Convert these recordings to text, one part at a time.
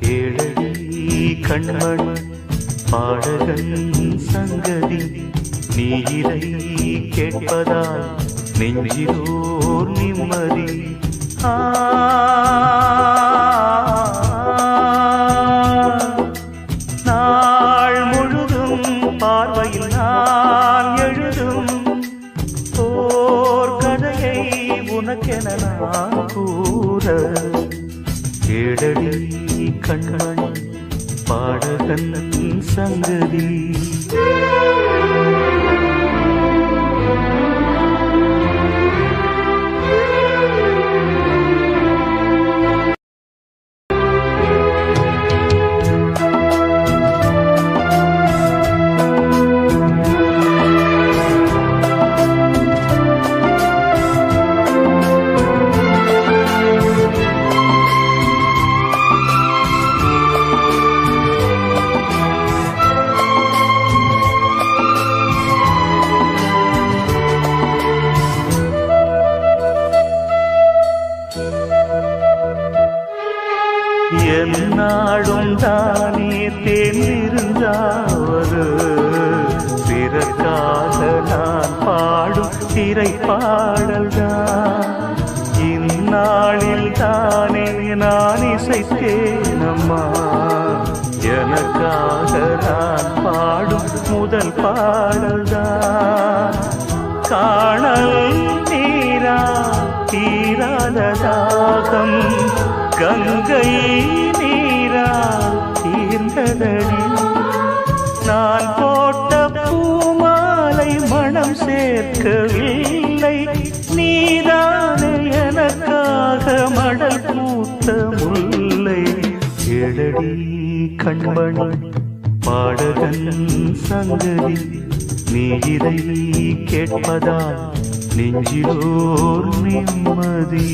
கேளடி கண்மண் பாடகன் சங்கதி நீரை கேட்பதால் நெஞ்சிலோர் நிம்மதி. நாள் முழுதும் பார்வையில் நான் எழுதும் ஓர் கதையை உனக்கென நான் கூற. கேளடி கண்மண் பாடகன் சங்கதி. என்னாடும் தானே தேர்ந்திருந்தாவது பிறக்காக நான் பாடும் திரைப்பாடல்தான். இந்நாளில் தானே நான் இசைத்தேனம்மா எனக்காக நான் பாடும் முதல் பாடல்தான். காணல் நீரா தீராத தாகம் கங்கை நீரால் தீர்ந்ததடி. நான் போட்ட பூமாலை மனம் சேர்க்கவில்லை நீதானே எனக்காக மடல் பூத்த முல்லை. கேளடி கண்மணி பாடகன் சங்கதி நீ இதை கேட்பதால் நெஞ்சிலோர் நிம்மதி.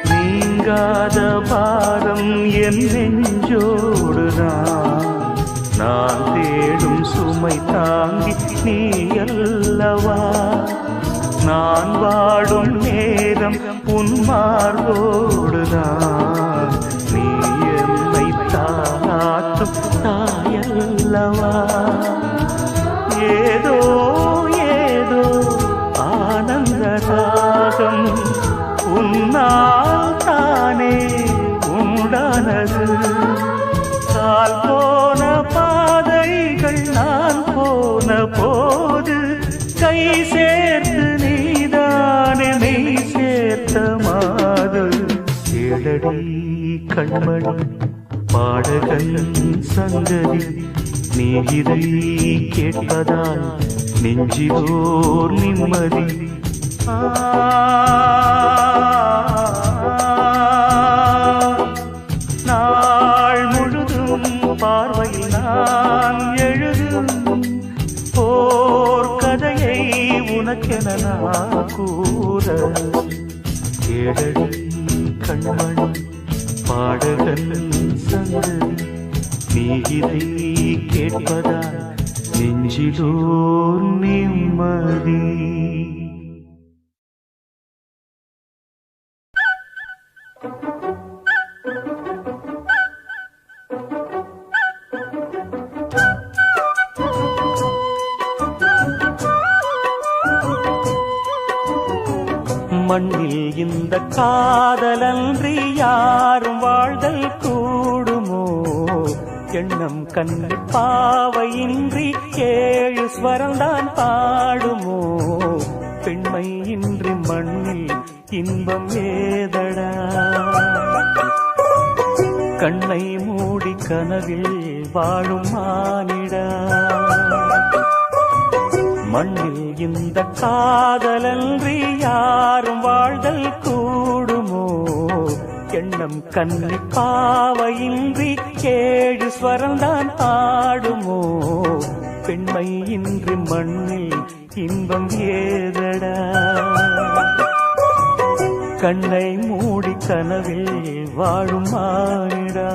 நீங்காத பாரம் என் நெஞ்சோடுதான் நான் தேடும் சுமை தாங்கி நீ அல்லவா. நான் வாடும் நேரம் உன் மார்போடுதான் நீ என்னை தாளாட்டும் தாயல்லவா. ஏதோ ஏதோ ஆனந்த ராகம் உன்னால் தானே உண்டானது. கால் போன பாதைகள் நான் போன போது கை சேர்த்து நீதானே மெய் சேர்த்த மாது. கேளடி கண்மணி பாடகன் சங்கதி நீ இதை கேட்பதால் நெஞ்சிலோர் நிம்மதி. நாள் முழுதும் பார்வையில் நான் எழுதும் ஓர் கதையை உனக்கென நான் கூற. கேளடி கண்மணி பாடகன் சங்கதி நீ இதை கேட்பதால் நெஞ்சிலோர் நிம்மதி. மண்ணில் இந்த காதலன்றி யாரும் வாழ்தல் கூடுமோ. எண்ணம் கண்ணு பாவையின்றி ஏழு ஸ்வரம்தான் பாடுமோ. பெண்மை இன்றி மண்ணில் இன்பம் ஏதடா. கண்ணை மூட மூடி கனவில் வாழும் மானிடா மண்ணில் இந்த காதலன்றி யாரும் வாழ்தல் கூடுமோ எண்ணம் கண்ணி பாவையின்றி ஏழு ஸ்வரந்தான் ஆடுமோ பெண்மை இன்றி மண்ணில் இன்பம் ஏதடா கண்ணை மூடி கனவில் வாழும் மானிடா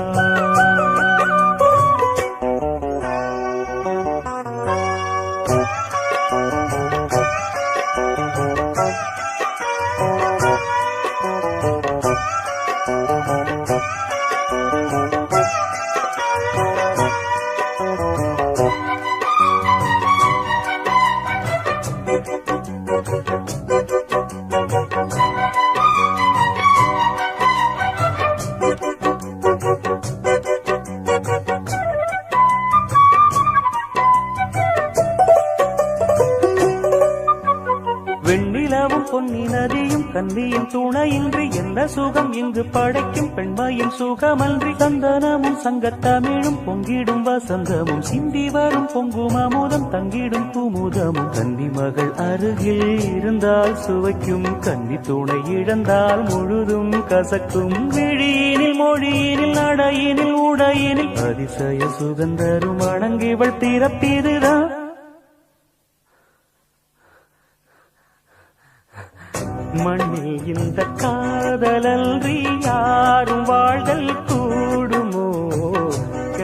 வெண்ணிலவும் பொன்னி நதியும் கன்னியின் துணையின்றி என்ன சுகம் இங்கு படைக்கும் பெண்மையின் சுகமன்றி சந்தனமும் சங்கத்தமிழும் பொங்கிடும் வசந்தமும் சிந்தி வரும் பொங்கும் அமுதம் தங்கிடும் குமுதமும் கன்னி மகள் அருகில் இருந்தால் சுவைக்கும் கன்னி துணை இழந்தால் முழுதும் கசக்கும் விழியினில் மொழியினில் நடையினில் உடையினில் அதிசய சுகந்தரும் அணங்கிவள் பிறப்பிதுதான் மண்ணில் இந்த காதலன்றி யாரும் வாழ்தல் கூடுமோ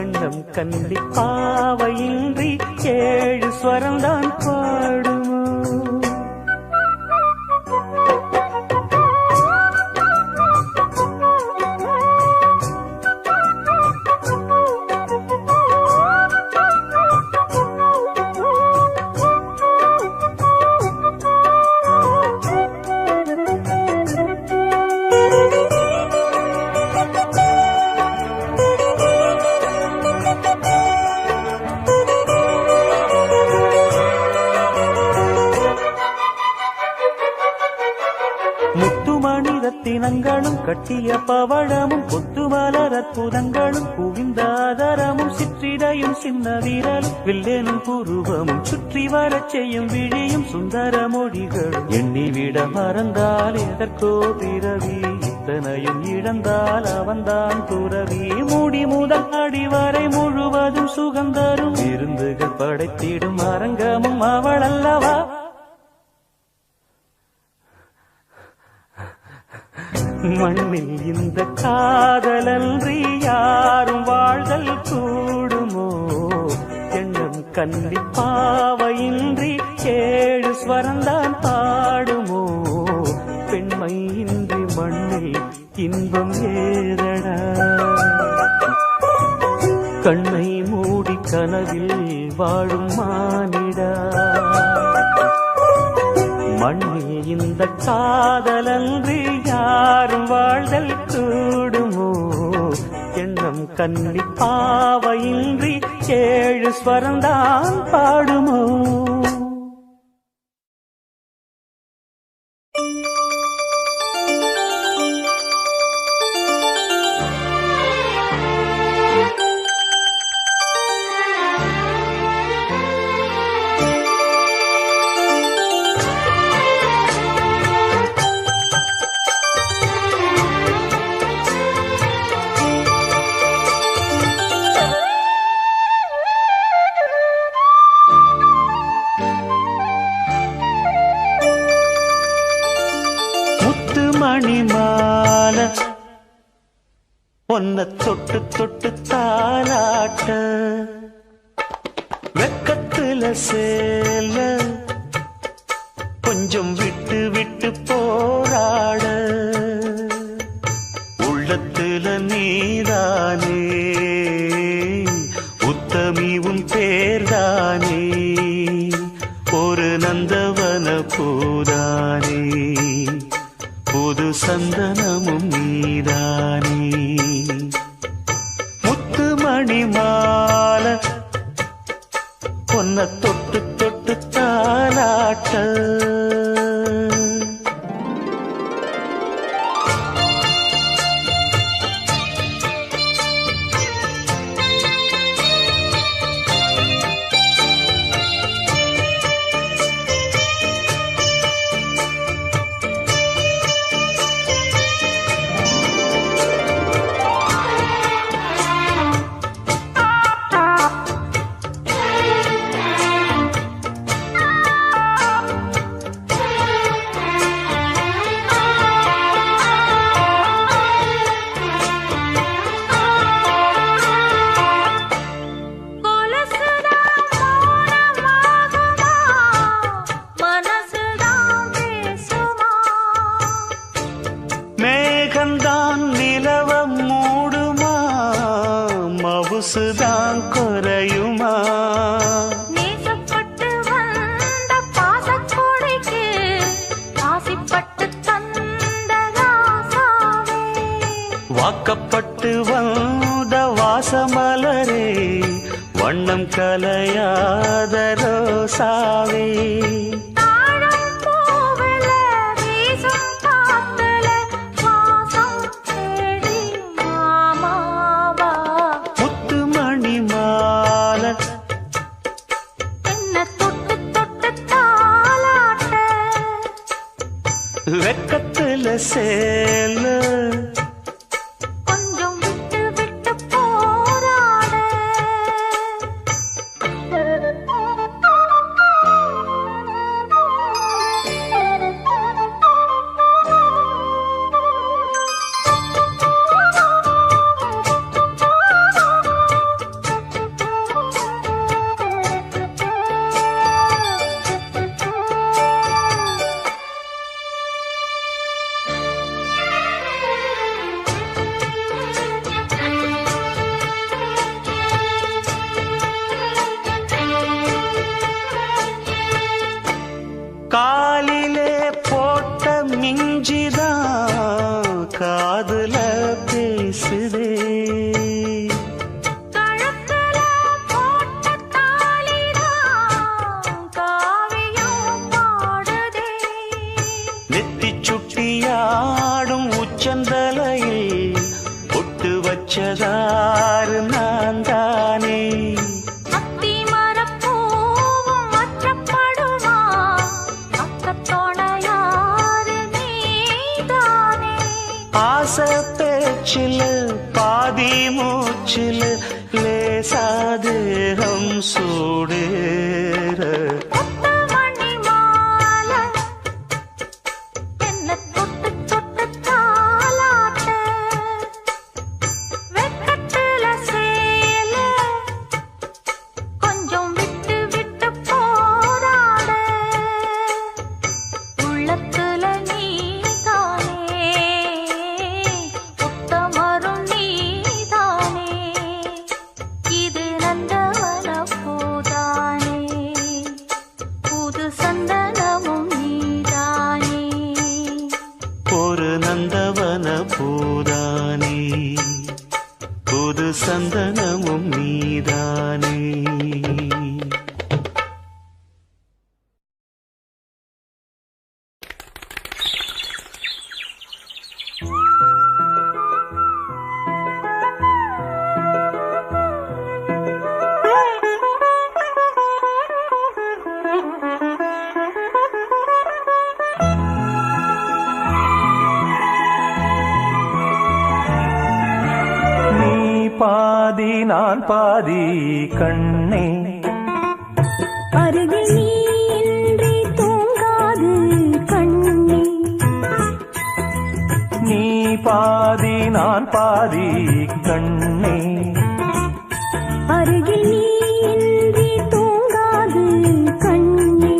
எண்ணம் கண்டி பாவையின்றி ஏழு ஸ்வரந்தான் பாடுமோ முத்துமணிரத்தினங்களும் கட்டிய பவழமும் கொத்துமலர் அற்புதங்களும் குவிந்தாதரமும் சிற்றிடையும் சின்ன வீரலும் வில்லேனும் புருவமும் சுற்றி வரச் செய்யும் விழியும் சுந்தர மொழிகளும் எண்ணிவிட மறந்தால் எதற்கோ பிறவி இத்தனையும் இழந்தால் அவன்தான் துறவி மூடி முதல் அடிவரை முழுவதும் சுகந்தரும் விருந்துகள் படைத்திடும் அரங்கமும் அவள் அல்லவா மண்ணில் இந்த காதலன்றி யாரும் வாழ்தல் கூடுமோ எண்ணம் கன்னி பாவையின்றி ஏழு ஸ்வரந்தான் பாடுமோ பெண்மை இன்றி மண்ணில் இன்பம் ஏதடா கண்ணை மூடி கனவில் வாழும் மானிடா மண்ணில் இந்த காதலன்றி யாரும் வாழ்தல் கூடுமோ எண்ணம் கன்னி பாவையின்றி ஏழு ஸ்வரந்தான் பாடுமோ மணிமால ஒன்ன தொட்டு தொட்டு தாலாட்ட வெக்கத்துல சேல கொஞ்சம் விட்டு விட்டு போராட உள்ளத்துல நீதானே உத்தமி உன் பேர்தானே ஒரு நந்தவன பூதானே புது சந்தனமும் நீதானே முத்துமணி மாலை பொன்ன தொட்டு தொட்டு தாலாட்ட கொலுசுதான் குறையுமா? நேசப்பட்டு வந்த பாசக்கொடைக்கு ஆசைப்பட்டு தந்த ராசாவே, வாக்கப்பட்டு வந்த வாசமலரே, வண்ணம் கலையாத ரோசாவே. தாழம் பூவுல வீசும் காத்துல வாசம் தேடி மாமாவா, முத்துமணி மாலை என்ன தொட்டு தொட்டு தாலாட்ட, வெக்கத்துல சேல கொஞ்சம் விட்டு விட்டு போராட. காலிலே போட்ட மிஞ்சிதான் காதுல பேசுதே. கழுத்துல போட்ட தாலிதான் காவியம் பாடுதே. நெத்தி சுட்டியாடும் உச்சந்தலையில் பொட்டு வச்சதாறு நான் தானே. அத்தி மரப்பூவும் மற்றப்படுமா, அக்கத்தோணையாறு நீதானே. ஆசை பேச்சில் பாதி மூச்சில் லேசாதேகம் சூடேற. முத்துமணி மாலை என்ன தொட்டு தொட்டு தாலாட்ட, வெக்கத்துல சேல கொஞ்சம் விட்டு விட்டு போராட. உள்ளத்துல நீதானே, உத்தமரும் நீதானே, இது நந்தவன பூதானே, புது சந்தனமும் நீதானே. ஒரு நந்தவன பூதானே, புது சந்தனமும் நீதானே. நீ பாதி நான் பாதி கண்ணே, அருகில் நீ இன்றி தூங்காது கண்ணே. நீ பாதி நான் பாதி கண்ணே. அருகில் நீ இன்றி தூங்காது கண்ணே.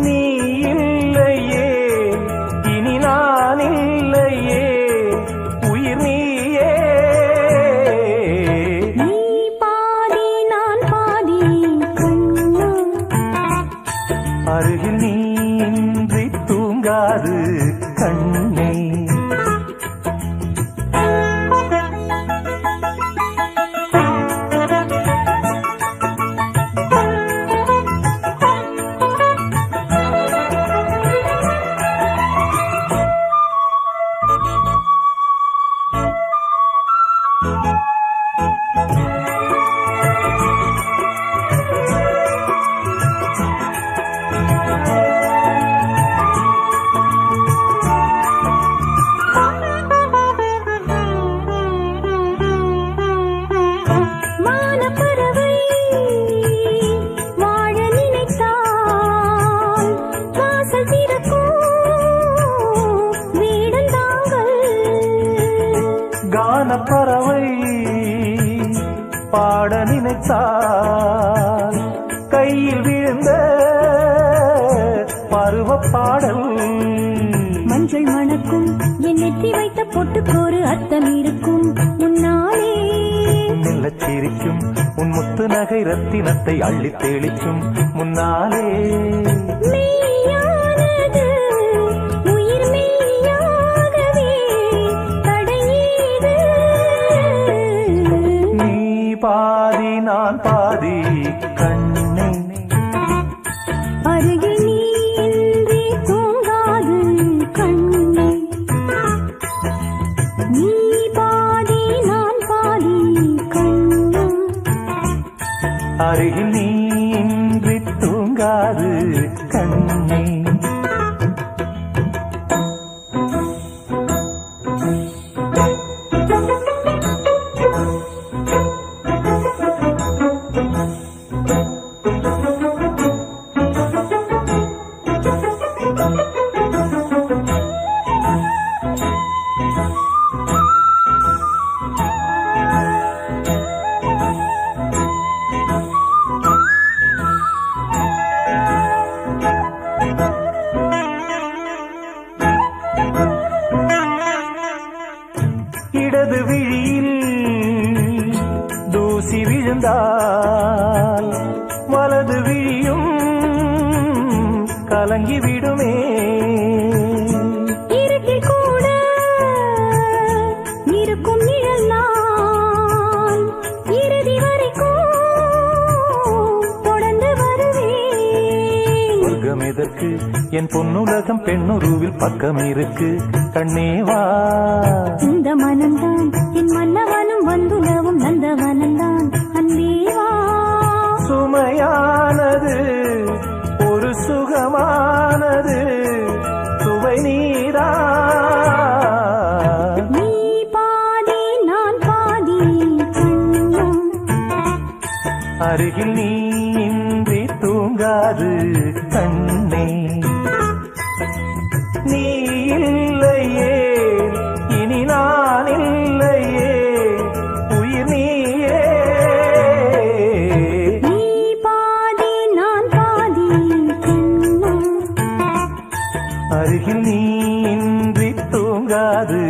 நீ இல்லையே இனி நான் இல்லையே, உயிர் நீயே. நீ பாதி நான் பாதி கண்ணா, அருகில் நீ இன்றி தூங்காது கண்ணே. மானப்பறவை வாழ நினைத்தால் வாசல் திறக்கும் வீடந்தாங்கள். கானப்பறவை பாட நினைத்தால் கையில் விழுந்த பருவ பாடல். மஞ்சள் மணக்கும் என் நெற்றி வைத்த பொட்டுக்கோரு அர்த்தம் இருக்கும் முன்னாலே சிரிக்கும் உன் முத்து நகை ரத்தினத்தை அள்ளி தெளிக்கும் முன்னாலே மெய்யானது உயிர் மெய்யாகவே தடையீது நீ பாதி நான் பாதி கண்ணே அருகில் நீ இன்றி தூங்காது கண்ணே நீ பாதி நான் பாதி கண்ணே அருகில் நீ இன்றி தூங்காது கண்ணே இடது விழியில் தூசி விழுந்தால் வலது விழியும் கலங்கி விடுமே இருட்டில் கூட இருக்கும் நிழல் நான் இறுதி வரைக்கும் தொடர்ந்து வருவேன் சொர்க்கம் எதற்கு என் பொன்னுலகம் பெண்ணுருவில் பக்கம் இருக்கு கண்ணேவா இந்த மனம்தான் என் மன்னவனும் வந்துலவும் நந்தவனந்தான் அன்பேவா சுமையானது ஒரு சுகமானது சுவை நீரா நீ பாதி நான் பாதி கண்ணம் அருகில் நீ இன்றி தூங்காது கண்ணே நீ இல்லையே இனி நான் இல்லையே உயிர் நீயே நீ பாதி நான் பாதி கண்ணம் அருகில் நீ இன்றி தூங்காது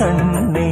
கண்ணே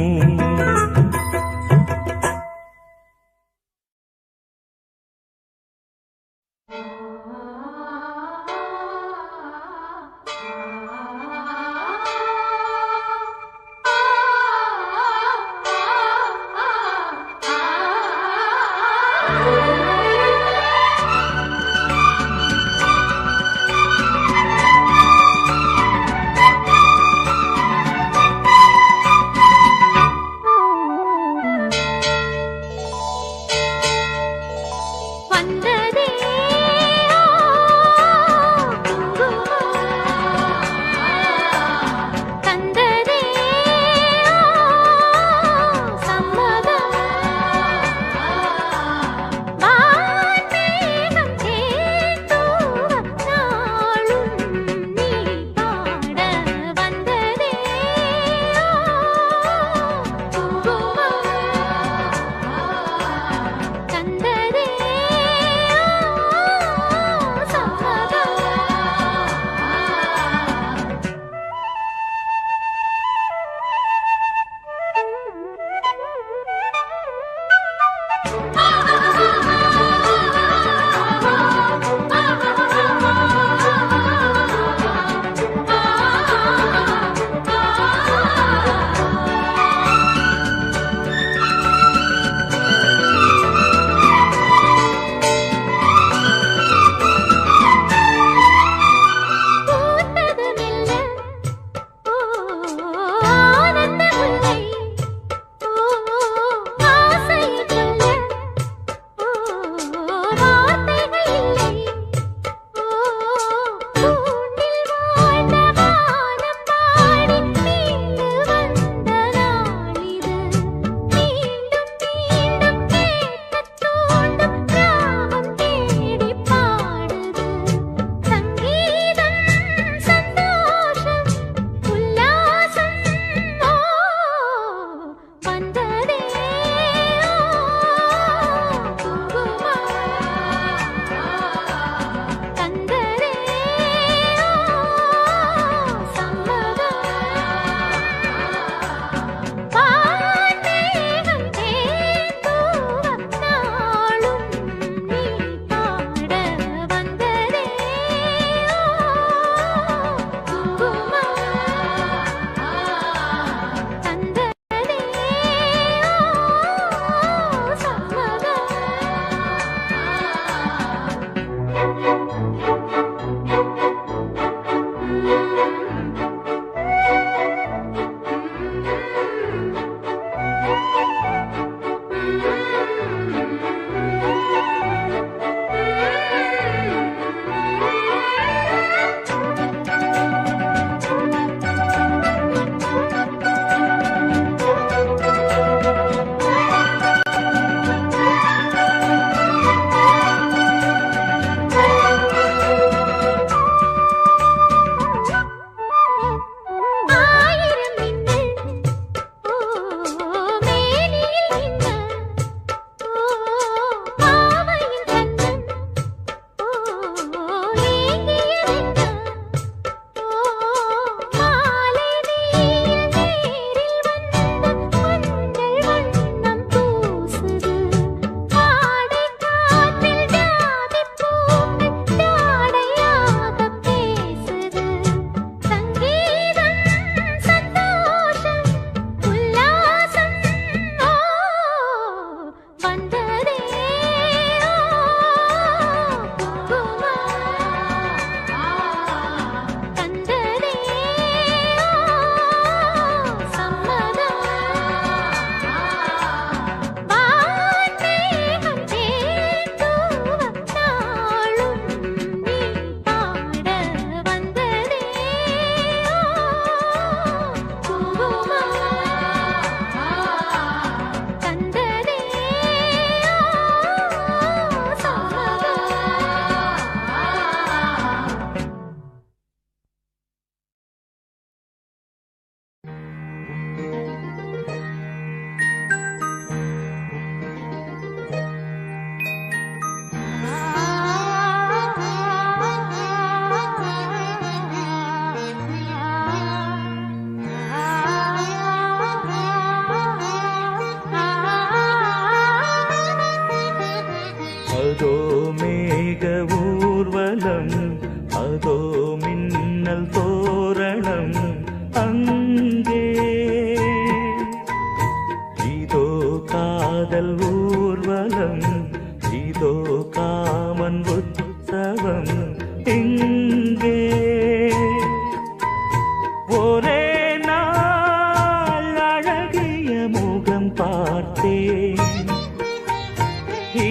பார்த்தேன்.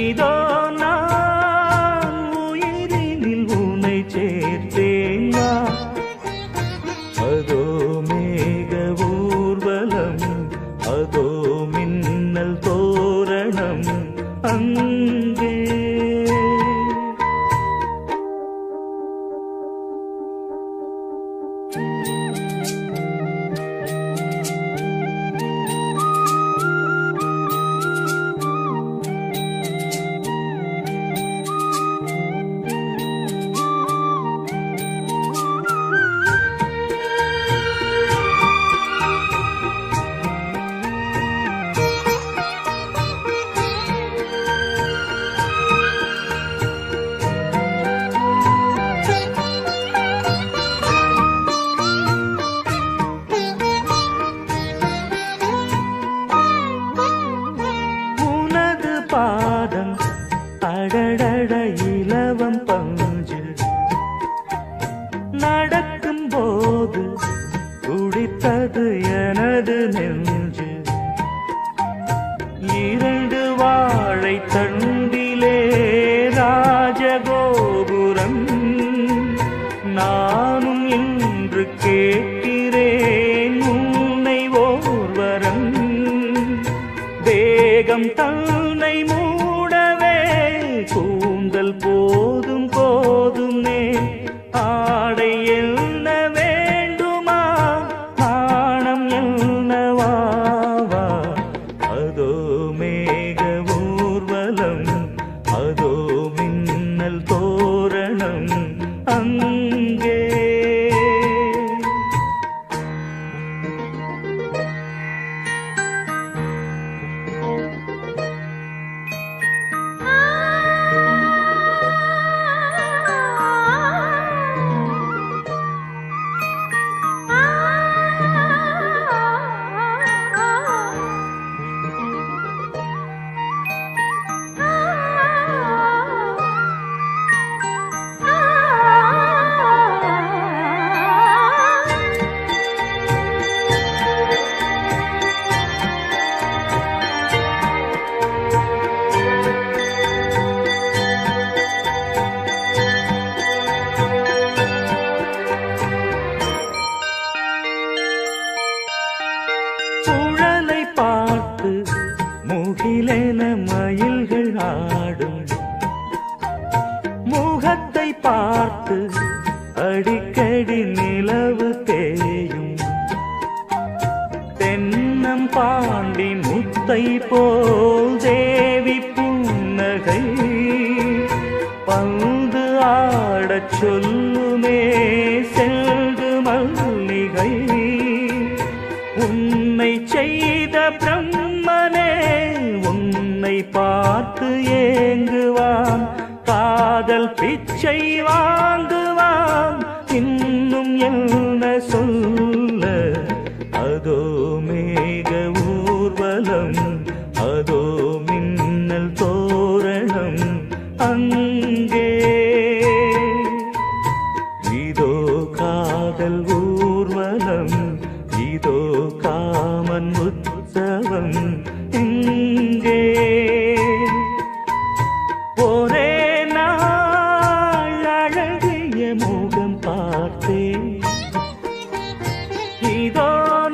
இதோ நான் உயிரினில் உன்னை சேர்த்தேன். அதோ மேக ஊர்வலம், அதோ மின்னல் தோரணம் அங்கே. பாதம் அடடட இலவம் பஞ்சு நடக்கும் போது குடித்தது எனது நெஞ்சு. இரண்டு வாழை தண்டிலே ராஜகோபுரம், நானும் இன்று கேட்கிறேன் உன்னை ஓர்வரம். தேகம் தன்னை மூடவே கூந்தல் போதும் போதுமே, ஆடை என்ன வேண்டுமா நாணம் என்னவாவா. அதோ மேக ஊர்வலம், அதோ மின்னல் தோரணம் அங்கே. குழலை பார்த்து முகிலென மயில்கள் ஆடும், முகத்தை பார்த்து அடிக்கடி நிலவு தேயும். தென்னம் பாண்டி முத்தை போல் தேவி புன்னகை, பந்து ஆடச் சொல்லுமே செல்கு மல்லிகை. உன்னை செய்த பிரம்மனே உன்னை பார்த்து ஏங்குவான், காதல் பிச்சை வாங்குவான், இன்னும் என்ன சொல்ல. அதோ மேக ஊர்வலம், அதோ மின்னல் தோரணம் அங்கே. இதோ காதல் ஊர்வலம், இதோ காமன் உற்சவம் இங்கே. ஒரே நாள் அழகிய முகம் பார்த்தேன். இதோ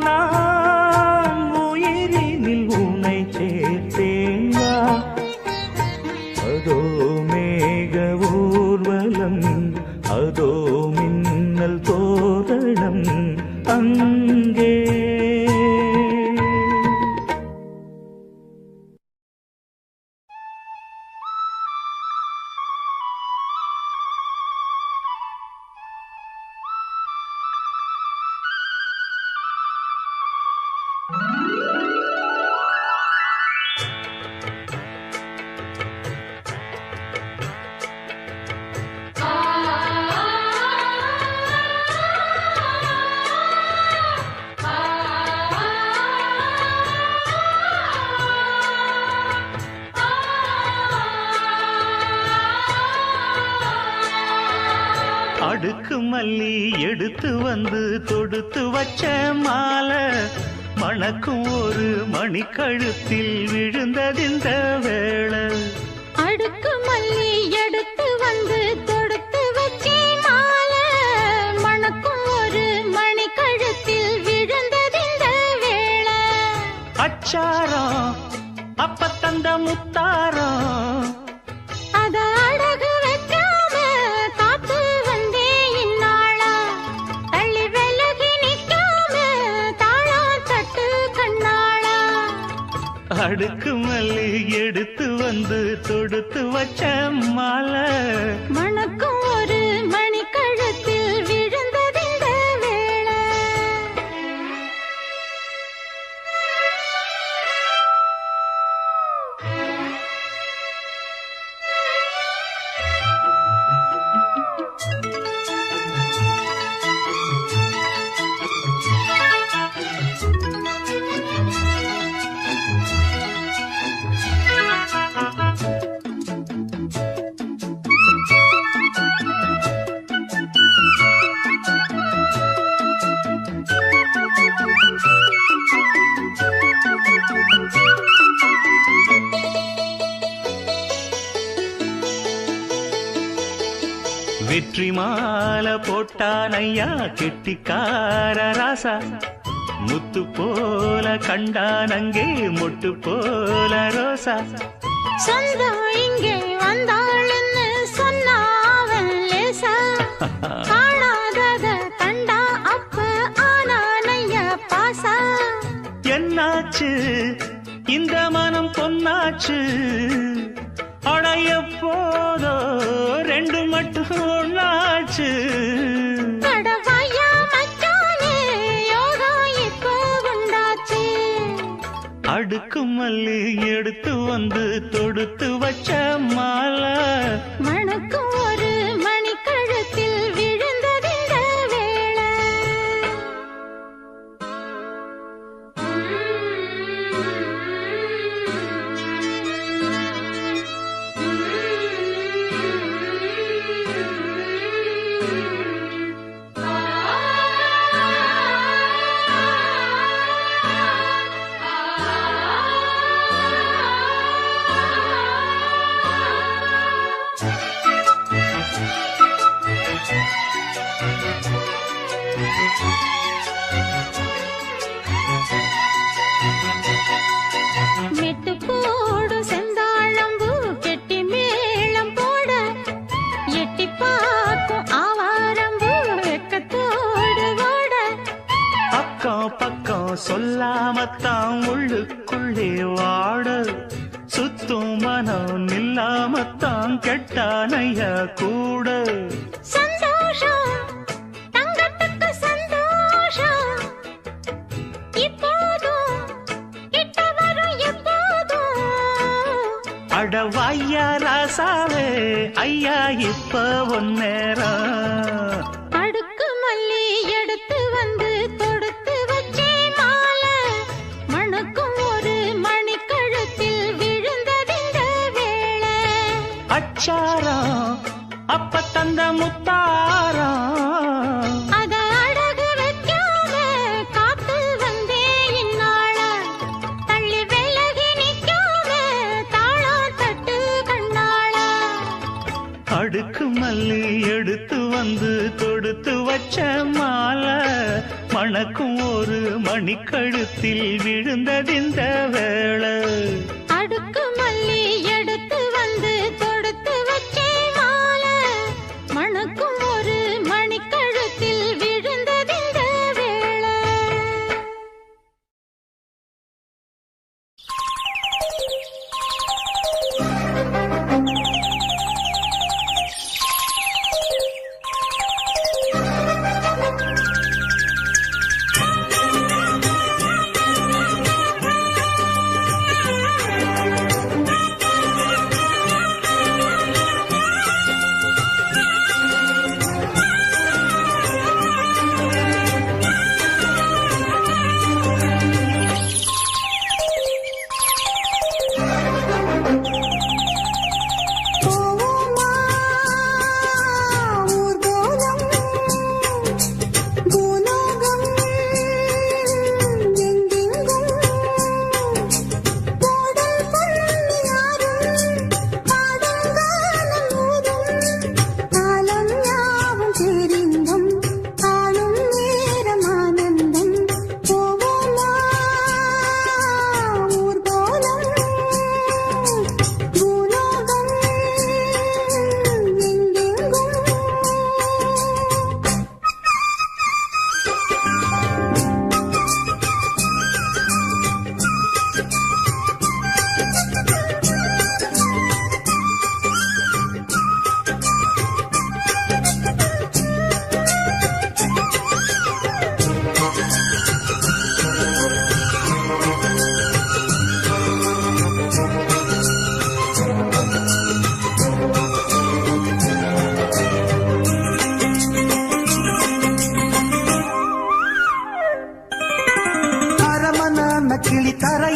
நான் உயிரினில் உன்னை சேர்த்தேன். அதோ மேக ஊர்வலம், அதோ மின்னல் தோரணம் அங்கே. அடுக்கு மல்லி எடுத்து வந்து தொடுத்து வச்ச மாலை, மணக்கும் ஒரு மணிக்கழுத்தில் விழுந்ததிந்த வேளை அடுக்கு மல்லி எடுத்து வந்து தொடுத்து வச்சே மாலை மணக்கும் ஒரு மணி கழுத்தில் விழுந்ததிந்த வேளை அச்சாரம் அப்ப தந்த முத்தாரம் அத அடகு வைக்காம காத்து வந்தே இந்நாளா தள்ளி விலகி நிற்காம தாழா தட்டு கண்ணாளா அடுக்கு மல்லி எடுத்து வந்து தொடுத்து வச்ச மாலை மணக்கும் ஒரு மணி கழுத்தில் விழுந்ததிந்த வேளை வெற்றி மாலை போட்டான் ஐயா கெட்டிக்கார ராசா முத்து போல கண்டான் அங்கே மொட்டு போல ரோசா சொந்தம் இங்கே வந்தாள்னு சொன்னாவன் லேசா காணாதத கண்டா அப்ப ஆனானையா பாசா என்னாச்சு இந்த மனம் பொன்னாச்சு அடைய போதோ ரெண்டு மட்டும் ஒண்ணாச்சு கடவாயா மச்சானே யோகா இப்போ உண்டாச்சு அடுக்கு மல்லி எடுத்து வந்து தொடுத்து வச்ச மாலை மணக்கும் ஒரு மணி கழுத்தில் விழுந்ததிந்த வேளை மெட்டு போடும் செந்தாழம்பூ கெட்டி மேளம் போட எட்டி பார்க்கும் ஆவாரம்பூ வெக்கத்தோடு ஓட அக்கம் பக்கம் சொல்லாமத்தான் உள்ளுக்குள்ளே வாட சுத்தும் மனம் நில்லாமத்தான் கெட்டானைய கூட சந்தோஷம் தங்கத்துக்கு சந்தோஷம் இப்போதும் கிட்ட வரும் எப்போதும் அடவாயா ராசாவே ஐயா இப்ப ஒன்னேரம் அடுக்கு மல்லி எடுத்து வந்து தொடுத்து வச்சே மாலை மணக்கும் ஒரு மணி கழுத்தில் விழுந்ததிந்த வேளை அச்சாரம் அப்ப தந்த முத்தாரம் அத அடகு வைக்காம காத்து வந்தே இந்நாளா தள்ளி விலகி நிற்காம தாழா தட்டு கண்ணாளா அடுக்கு மல்லி எடுத்து வந்து தொடுத்து வச்ச மாலை மணக்கும் ஒரு மணிக்கழுத்தில் விழுந்ததிந்த வேளை அடுக்கு மல்லி எடுத்து வந்து தொடுத்து வச்சே மாலை மணக்கும் ஒரு மணி கழுத்தில் விழுந்ததிந்த வேளை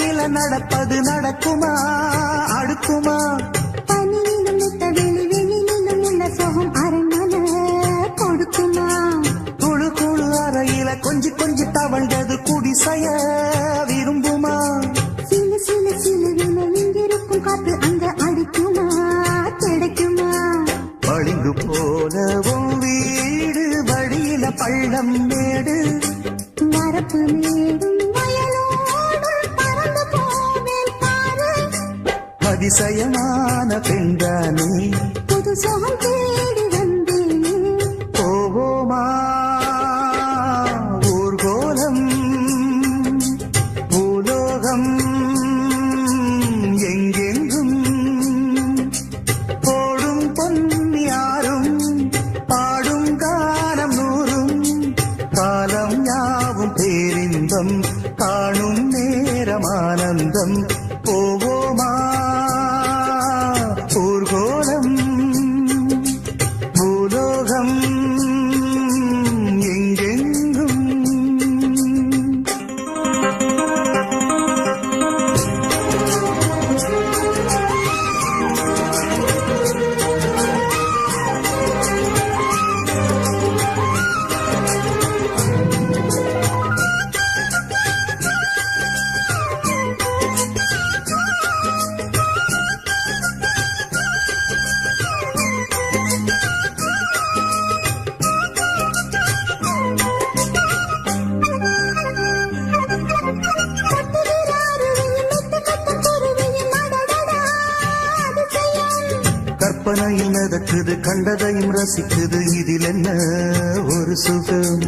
தரையில நடப்பது நடக்குமா அடுக்குமா பனியிலும் முத்த வெளி வெளியிலும் உள்ள சோகம் அரண்மனை கொடுக்குமா குழு குழு அறையில கொஞ்சி தவழ்ந்தது குடிசைய விரும்புமா சிலு சிலு சிலுவில இங்கிருக்கும் காத்து அங்க அடிக்குமா கிடைக்குமா வழிந்து போனவும் வீடு வழியில பள்ளம் மேடு வரப்பு மேடும் வயலோடும் பறந்து போவேன் பாரு அதிசயமான பெண்தானே புது சோகம் தேடி வந்தேனே போவோமா ஊர்கோலம் பூலோகம் எங்கெங்கும் போடும் பொன்னியாரும் பாடும் காலம் நூறும் காலம் யாவும் பேரின்பம் காணும் நேரம் ஆனந்தம் போவோமா ஊர்கோலம் பூலோகம் எங்கெங்கும் கற்பனையில் மிதக்குது கண்டதையும் ரசிக்குது இதில் என்ன ஒரு சுகம்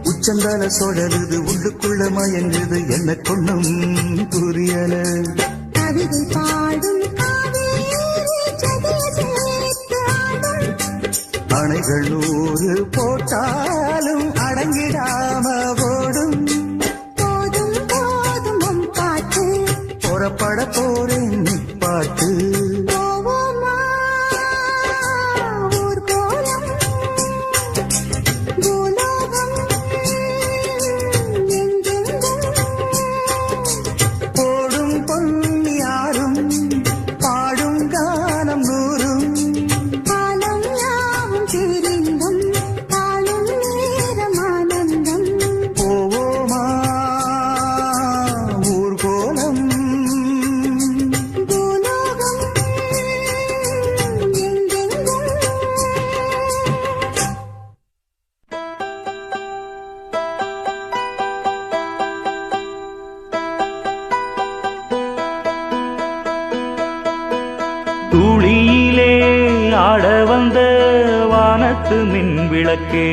உச்சந்தால சொடலுது உள்ளுக்குள்ள மயங்குது என்ன கொண்ணும் புரியல கவிதை பாடும் காவேரி ஜதிய சேர்த்து ஆடும் அணைகள் 100 போட்டாலும் அடங்கிடாம ஓடும் போதும் போதும் உன் பாட்டு புறப்பட போறேன் நிப்பாட்டு போவோமா ஊர்கோலம் பூலோகம் எங்கெங்கும் போடும் பொன்னியாரும் பாடும் கானம் நூறும் காலம் யாவும் பேரின்பம் காணும் நேரம் ஆனந்தம் போவோமா ஊர்கோலம் பூலோகம் எங்கெங்கும் துளியிலே ஆட வந்த வானத்து மின் விளக்கே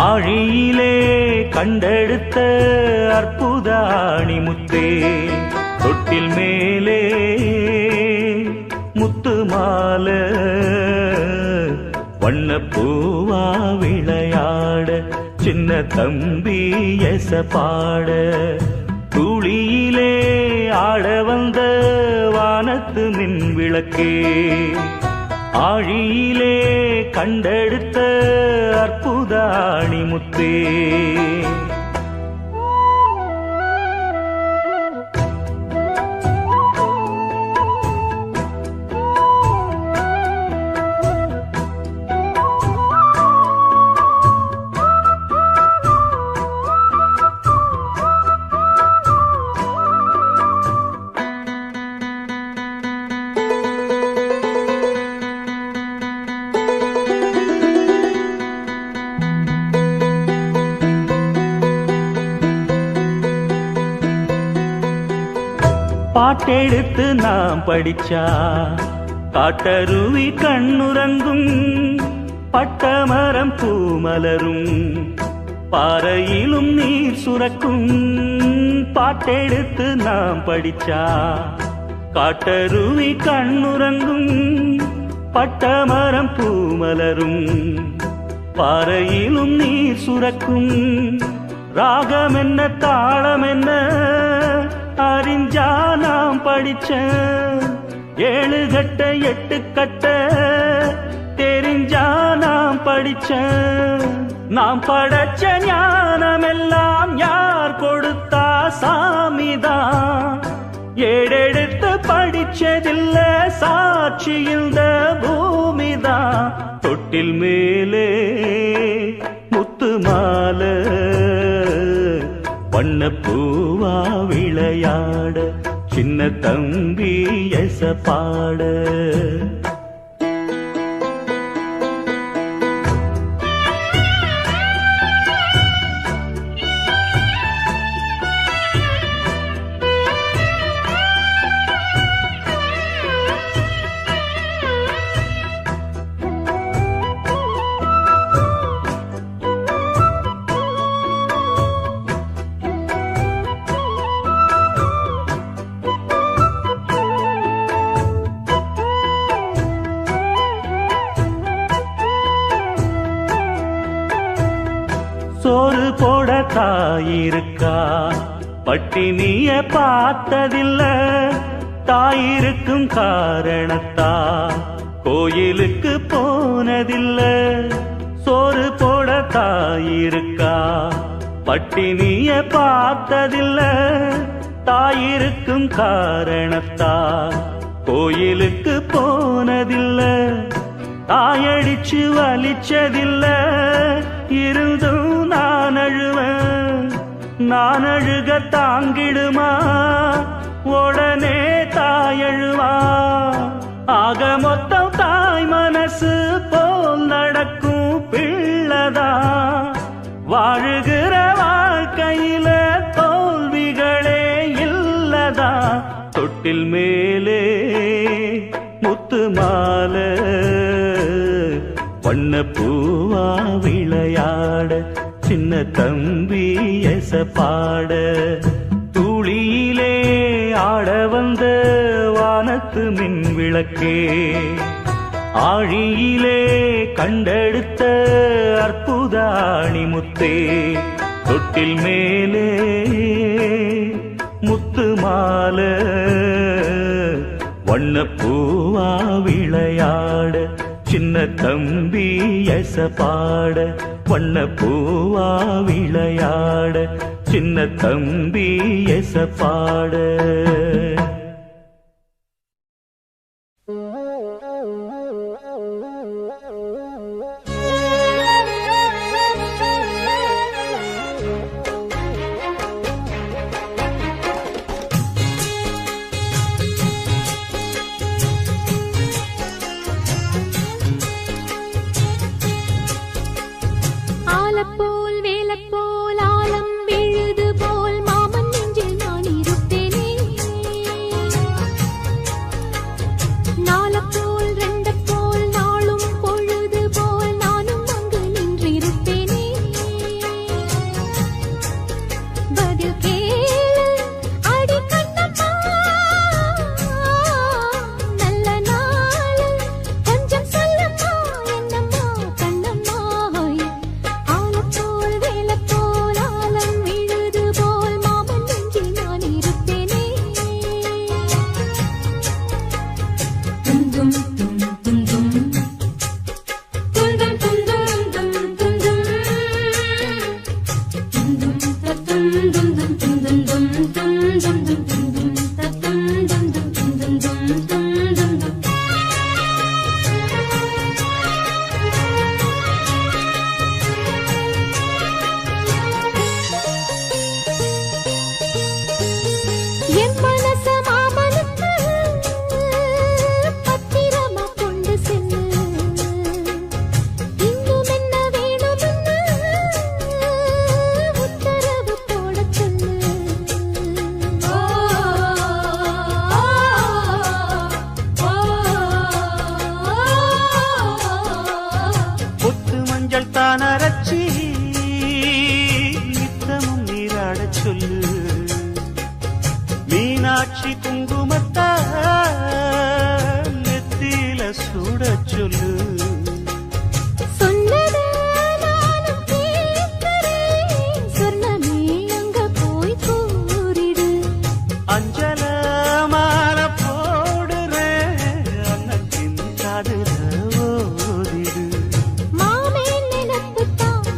ஆழியிலே கண்டெடுத்த அற்புத ஆணிமுத்தே தொட்டில் மேலே முத்து மாலை வண்ணப்பூவா விளையாட சின்ன தம்பி எச பாட துளியிலே ஆட வந்த வானத்து மின் விளக்கே ஆழியிலே கண்டெடுத்த அற்புத ஆணிமுத்தே பாட்டெடுத்து நாம் படிச்சா காட்டருவி கண்ணுறங்கும் பட்டமரம் பூமலரும் பாறையிலும் நீர் சுரக்கும் பாட்டெடுத்து நாம் படிச்சா காட்டருவி கண்ணுறங்கும் பட்டமரம் பூமலரும் பாறையிலும் நீர் சுரக்கும் ராகம் என்ன தாளம் என்ன அறிஞ்சா நாம் படிச்ச 7 கட்ட 8 கட்ட தெரிஞ்சா நாம் படிச்ச நாம் படைச்ச ஞானமெல்லாம் யார் கொடுத்தா சாமிதான். ஏடெடுத்து படிச்சதில்ல சாட்சி இந்த பூமிதான். தொட்டில் மேலே முத்து மாலை வண்ண பூவா விளையாட சின்ன தம்பி எச பாட. சோறு போட தாயிருக்கா பட்டினிய பார்த்ததில்ல. தாயிருக்கும் காரணத்தா கோயிலுக்கு போனதில்ல. சோறு போட தாயிருக்கா பட்டினிய பார்த்ததில்ல. தாயிருக்கும் காரணத்தா கோயிலுக்கு போனதில்ல. தாயடிச்சு வலிச்சதில்ல. இருந்தும் நான் அழுவேன். நான் அழுக தாங்கிடுமா உடனே தாயழுவா. ஆக மொத்தம் தாய் மனசு போல் நடக்கும் பிள்ளதா. வாழுகிற வாழ்க்கையில தோல்விகளே இல்லதா. தொட்டில் மேலே முத்து மாலை வண்ண பூவா விளையாட சின்ன தம்பி எச பாட. தூளியிலே ஆட வந்த வானத்து மின் விளக்கே ஆழியிலே கண்டெடுத்த அற்புத அணிமுத்தே. தொட்டில் மேலே முத்து மாலை வண்ண பூவா விளையாட சின்ன தம்பி எச பாட. வண்ண பூவா விளையாட சின்ன தம்பி எச பாட. ஆலப்போல் வேலப்போல் ஆலம் விழுது போல் மாமன் நெஞ்சில் நான் இருப்பேனே. நாலப்போல் ரெண்டப்போல் நாளும் பொழுது போல் நானும் அங்கு நின்றிருப்பேனே. பதில் கேளு அடி கண்ணம்மா, நல்ல நாளு கொஞ்சம் சொல்லம்மா என்னம்மா கண்ணம்மா. ஆலப்போல் வேலப்போல் ஆலம் விழுது போல் மாமன் நெஞ்சில் நான் இருப்பேனே. துந்தும் தும் துந்தும் துந்தும் துந்தும் தும் துந்தும் துந்தும் தத்தும் துந்தும் துந்தும் தும் துந்தும் துந்தும் தத்தும் துந்தும் துந்தும் தும் துந்தும். என் மனச மாமனுக்கு பத்திரமா கொண்டு செல்லு. இன்னும் என்ன வேணும்னு உத்தரவு போட சொல்லு. பொத்து மஞ்சள் தானரச்சி நித்தமும் நீராடச் சொல்லு. மீனாட்சி குங்குமத்தா நெத்தியில சூடச் சொல்லு. சொன்னத நானும் கேட்கிறேன். சொர்ணமே அங்க போய் கூறிடு. அஞ்சல மால போடுறேன் அன்னத்தின் காதுல ஓதிடு. மாமே நினைப்புத்தான்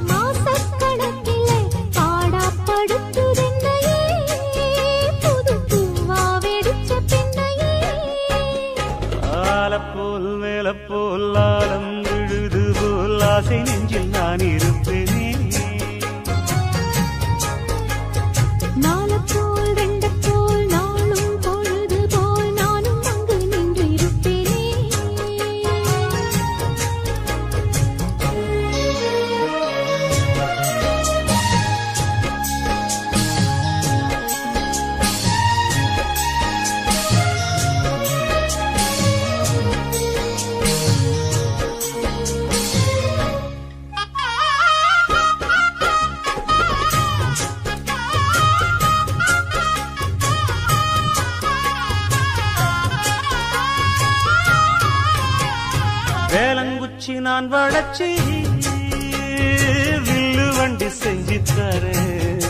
வச்சு நான் வளச்சி வில்லு வண்டி செஞ்சு தரேன்.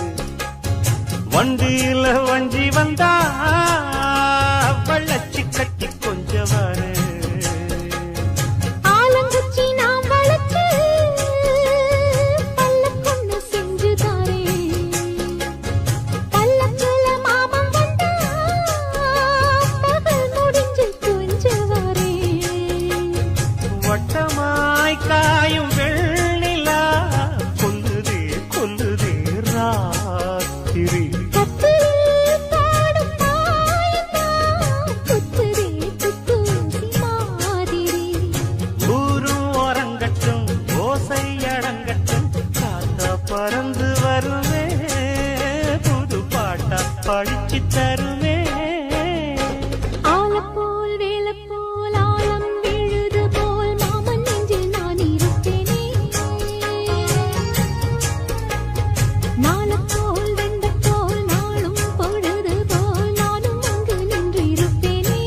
வண்டியில வஞ்சி வந்தா வள்ளச்சி கட்டி கொஞ்சம் வர. ஆலங்குச்சி நாம் வளர்த்து பல்லக்கொன்னு செஞ்சு தாரேன். பல்லக்குல மாமன் வந்தா பகல் முடிஞ்சு கொஞ்சம் வரேன். வட்டமாய் காயும் வெள்ளிலா கொல்லுதே கொல்லுதே ராத்திரி. பறந்து வருவே புது பாட்டா படிச்சு தருவே. ஆலப்போல் வேலப்போல் ஆழம் விழுது போல் மாமன் நெஞ்சில் நான் இருப்பேனே. நாளப்போல் வெண்டப்போல் நாளும் பொழுது போல் நானும் அங்கு நின்று இருப்பேனே.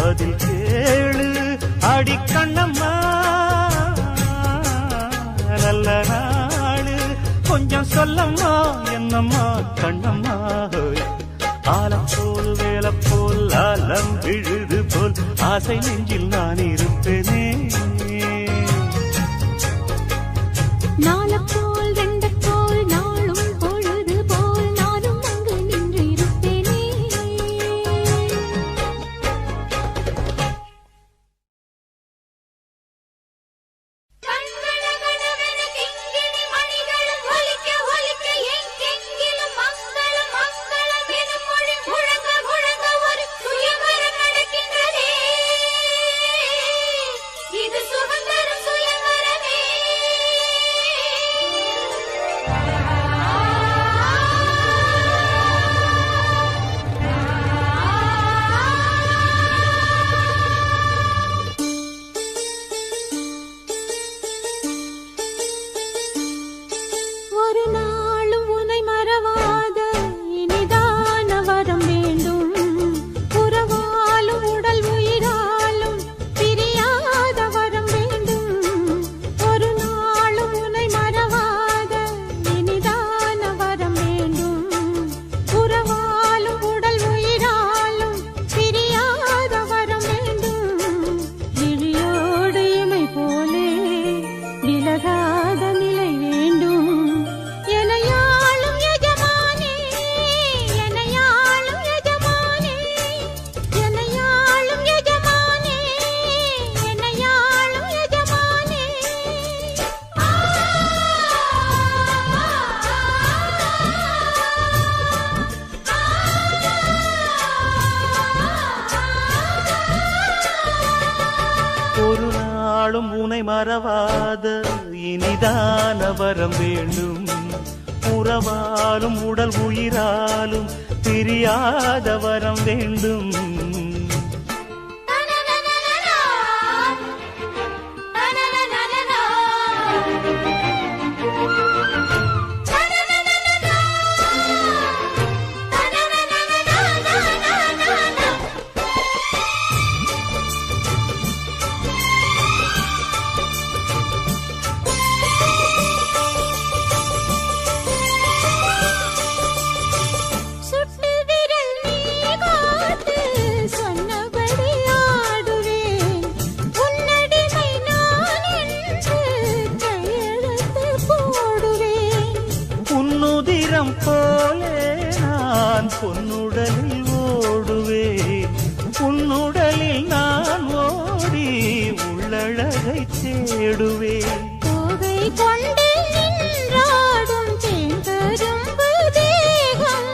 அதில் கேளு அடிக்கண்ணம்மா நல்ல நாடு கொஞ்சம் சொல்லம்மா என்னம்மா கண்ணம்மா. ஆலம் போல் வேலை போல் ஆலம் விழுது போல் ஆசை நெஞ்சில் நான் இருப்பேனே. நாளப்போல் வெண்டப்போல் நாளும் பொழுது போல் நானும் அங்கு நின்று இருப்பேனே. ஒரு நாளும் உன்னை மறவாத இனிதான வரம் வேண்டும். உறவாலும் உடல் உயிராலும் பிரியாத வரம் வேண்டும். ஒரு நாளும் உன்னை மறவாத இனிதான வரம் வேண்டும். உறவாலும் உடல் உயிராலும் பிரியாத வரம் வேண்டும். விழியோடு இமை போலே விலகாத நிலை வேண்டும். எனையாளும் எஜமானே எனையாளும் எஜமானே எனையாளும் எஜமானே எனையாளும் எஜமானே. ஒரு நாளும் உனை மறவாத இனிதான வரம் வேண்டும். உறவாலும் உடல் உயிராலும் பிரியாத வரம் வேண்டும். சுட்டு விரல் நீ காத்து சொன்னபடி ஆடுவேன். உன்னடிமை நான் என்று கையெழுத்து போடுவேன். உன்னுதிரம் போலே நான் பொன்னுடலில் ஓடுவேன். உன்னுடலில் நான் ஓடி உள்ளழகை தேடுவேன். தோகை கொண்டு நின்றாடும் தேங்கரும்பு தேகம்.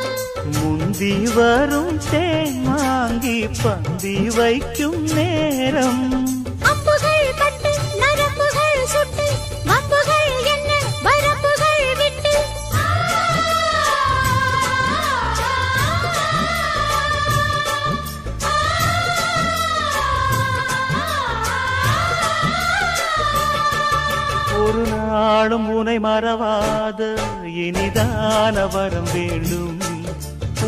முந்தி வரும் தேன் வாங்கி பந்தி வைக்கும் நேரம். அம்புகள் பட்டு நரம்புகள் சுட்டு வம்புகள் என்ன வரம்புகள் விட்டு. ஒரு நாளும் உனை மறவாத இனிதான வரம் வேண்டும்.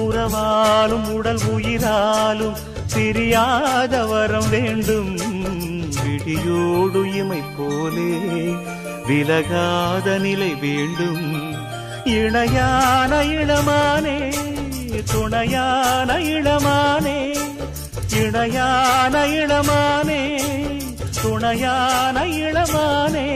உறவாலும் உடல் உயிராலும் பிரியாத வரம் வேண்டும். விடியோடு இமை போலே விலகாத நிலை வேண்டும். இணையான இளமானே துணையான இளமானே, இணையான இளமானே துணையான இளமானே.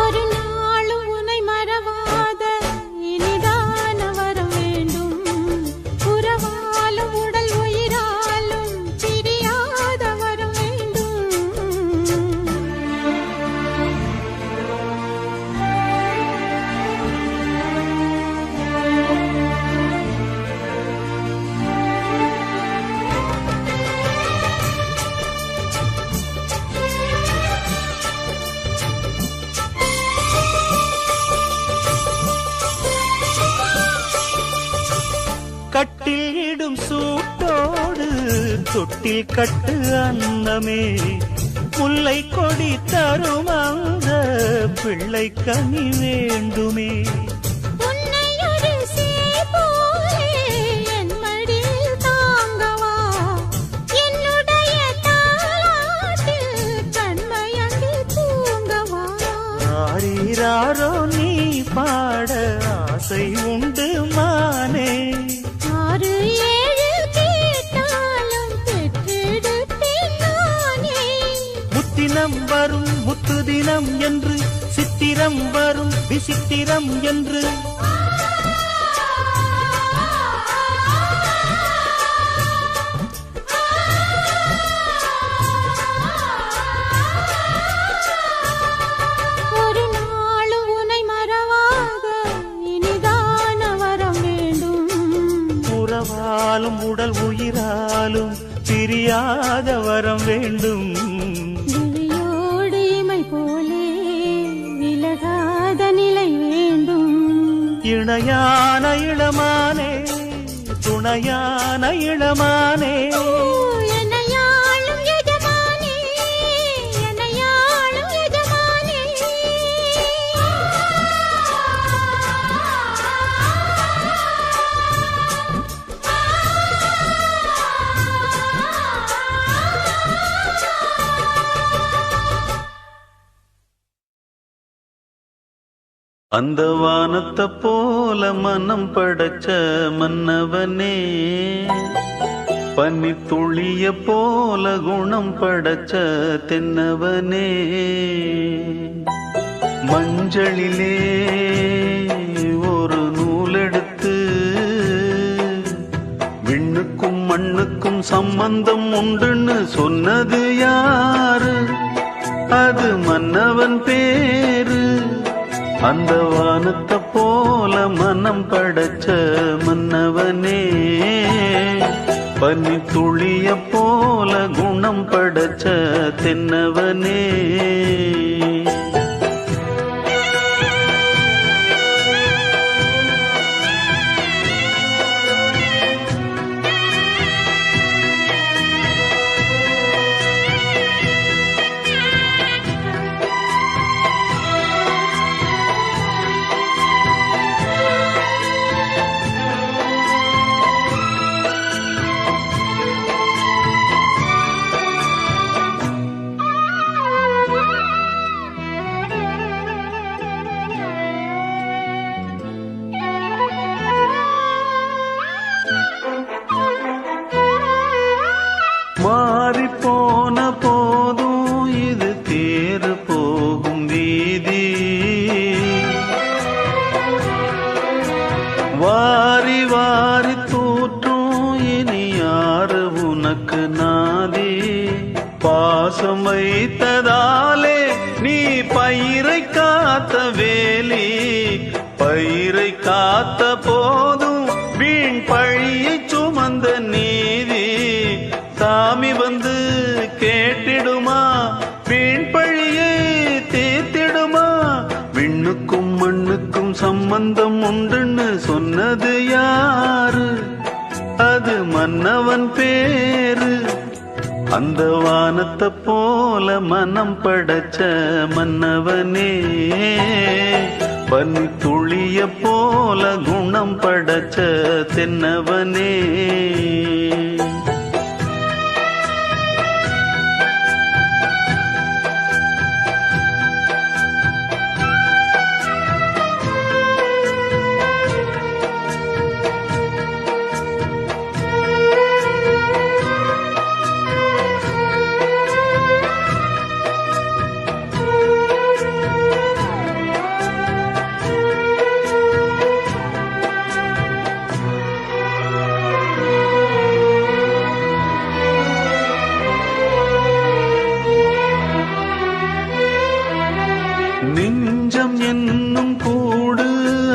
ஒரு நாளும் உன்னை மறவாத இனிதான வரம் வேண்டும். உறவாலும் உடல் உயிராலும் பிரியாத வரம் வேண்டும். கட்டில் இடும் சூட்டோடு தொட்டில் கட்டு அன்னமே, முல்லை கொடி தரும் அந்த பிள்ளை கனி வேண்டுமே. உன்னை ஒரு சேய் போலே என் மடியில் தாங்கவா, என்னுடைய தாலாட்டில் கண்மயங்கி தூங்கவா. ஆரீராரோ நீ பாட ஆசை உண்டு மானே. 6 7 கேட்டாலும் பெற்றெடுத்தேன் நானே. முத்தினம் வரும் முத்து தினம் என்று, சித்திரம் வரும் விசித்திரம் என்று. ஒரு நாளும் உன்னை மறவாத இனிதான வரம் வேண்டும். உறவாலும் உடல் உயிராலும் பிரியாத வரம் வேண்டும். விழியோடு இமை போலே விலகாத நிலை வேண்டும். இணையான இளமானே துணையான இளமானே. என்னையாளும் எஜமானே, என்னையாளும் எஜமானே. அந்த வானத்தை போல மனம் படைச்ச மன்னவனே, பனி துளிய போல குணம் படைச்ச தென்னவனே. மஞ்சளிலே ஒரு நூலெடுத்து விண்ணுக்கும் மண்ணுக்கும் சம்பந்தம் உண்டுன்னு சொன்னது யாரு? அது மன்னவன் பேரு. அந்த வானத்தை போல மனம் படைச்ச மன்னவனே, பனி துளிய போல குணம் படைச்ச தென்னவனே. மாறி போன போதும் இது தேர் போகும் வீதி, வாரி வாரி தூற்றும் இனி யாரு உனக்கு நாதி? பாசம் வைத்ததாலே நீ பயிரை காத்த வேலி, பயிரை காத்த போதும் வீண் பழியை சுமந்த நீதி. சாமி வந்து கேட்டிடுமா, வீண் பழியை தீர்த்திடுமா? விண்ணுக்கும் மண்ணுக்கும் சம்பந்தம் உண்டுன்னு சொன்னது யாரு? அது மன்னவன் பேரு. அந்த வானத்தை போல மனம் படைச்ச மன்னவனே, பனி துளிய போல குணம் படைச்ச தென்னவனே. நெஞ்சம் என்னும் கூடு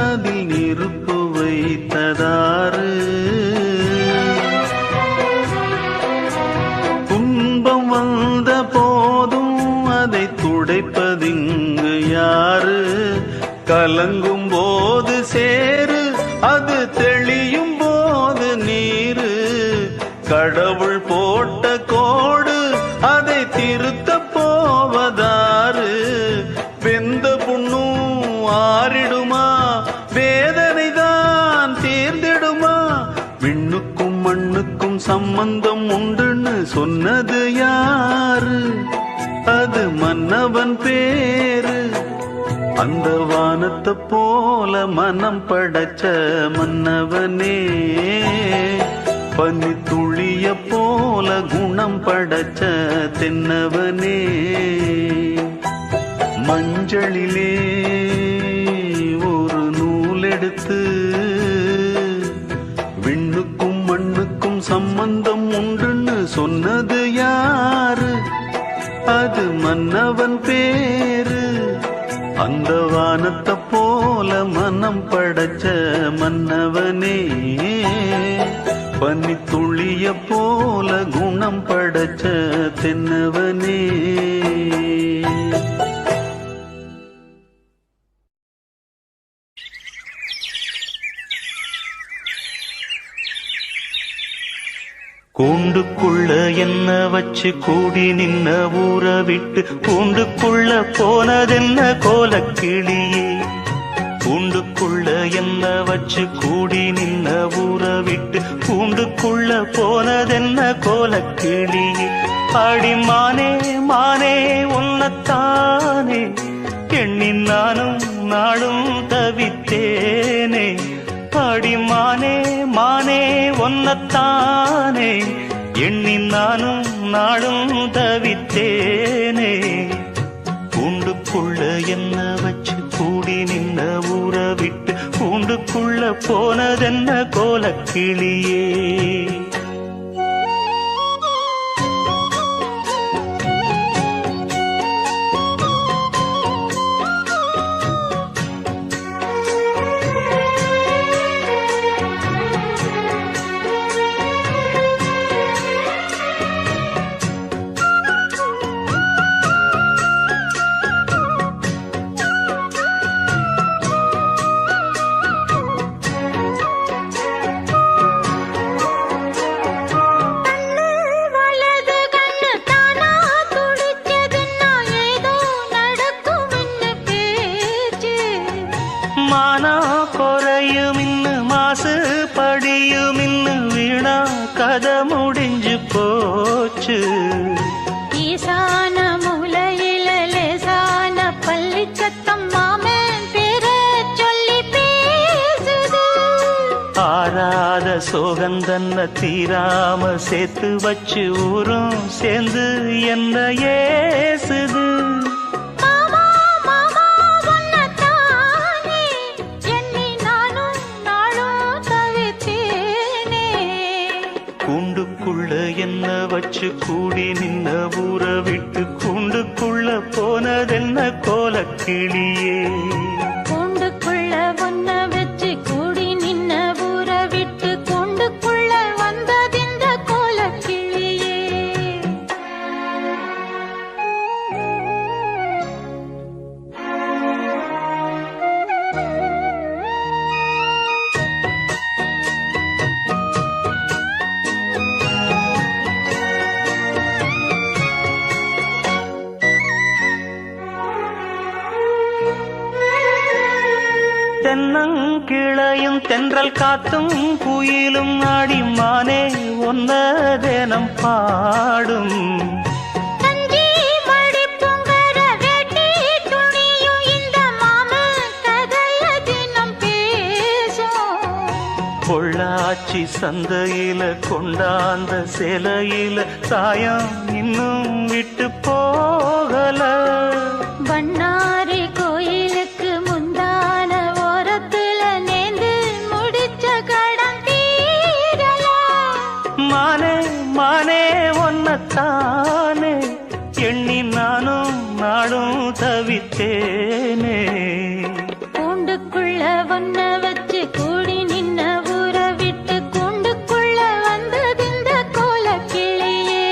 அதில் நெருப்பு வைத்ததாறு, துன்பம் வந்த போதும் அதை துடைப்பதிங்கு யாரு? கலங்கும் போது சேரு, அது தெளியும் போது நீரு. கடவுள் போட்ட கோடு அதை திருத்த போவதாறு? வெந்த புண்ணும் ஆறிடுமா, வேதனை தான் தீர்ந்திடுமா? விண்ணுக்கும் மண்ணுக்கும் சம்பந்தம் உண்டுன்னு சொன்னது யாரு? அது மன்னவன் பேரு. அந்த வானத்தை போல மனம் படைச்ச மன்னவனே, பனி துளிய போல குணம் படைச்ச தென்னவனே. மஞ்சளிலே ஒரு நூலெடுத்து விண்ணுக்கும் மண்ணுக்கும் சம்பந்தம் உண்டுன்னு சொன்னது யாரு? அது மன்னவன் பேரு. அந்த வானத்தை போல மனம் படைச்ச மன்னவனே, பனி துளிய போல குணம் படைச்ச தென்னவனே. கூண்டுக்குள்ள என்ன வச்சு கூடி நின்ன ஊற விட்டு கூண்டுக்குள்ள போனதென்ன கோலக்கிளியே? கூண்டுக்குள்ள என்ன வச்சு கூடி நின்ன ஊற விட்டு கூண்டுக்குள்ள போனதென்ன கோலக்கிளியே? அடி மானே மானே உன்னத்தானே எண்ணி நானும் நாளும் தவித்தேனே. அடி மானே மானே ஒன்னத்தானே எண்ணி நானும் நாளும் தவித்தேனே. கூண்டுக்குள்ள என்ன வச்சு கூடி நின்ன ஊற விட்டு கூண்டுக்குள்ள போனதென்ன கோலக்கிளியே? கதை முடிஞ்சு போச்சு. ஈசான மூலையில லேசான பள்ளி சத்தம் மாமன் பேர சொல்லி பேசுது. ஆறாத சோகந்தன்ன தீராம சேர்த்து வச்சு ஊரும் சேர்ந்து என்ன ஏசுது. என்ன வச்சு கூடி நின்ன ஊற விட்டு கூண்டுக்குள்ள போனதென்ன கோலக்கிளியே? கூண்டுக்குள்ள ஒன்ன வச்சு கூடி நின்ன ஊற விட்டு கூண்டுக்குள்ள வந்ததிந்த கோலக்கிளியே. கிளையும் தென்றல் காத்தும் குயிலும் ஆடிமானே ஒன்ன தேனம் பாடும் கஞ்சி மடி பொங்கற வேட்டி துணியும் இந்த மாம கதைய தினம் பேசும் பொள்ளாச்சி சந்தையில கொண்டாந்த சிலையில சாயம் இன்னும் விட்டு போகல பண்ணாரி கோயிலுக்கு முந்தான ஓரத்துல நேந்து முடிச்ச கடன் தீரலாம் மானே மானே ஒன்னத்தானே எண்ணி நானும் நாடும் தவித்தேனே கூண்டுக்குள்ள ஒன்ன வச்சு கூடி நின்ன ஊற விட்டு கூண்டுக்குள்ள வந்ததிந்த கோலக்கிளியே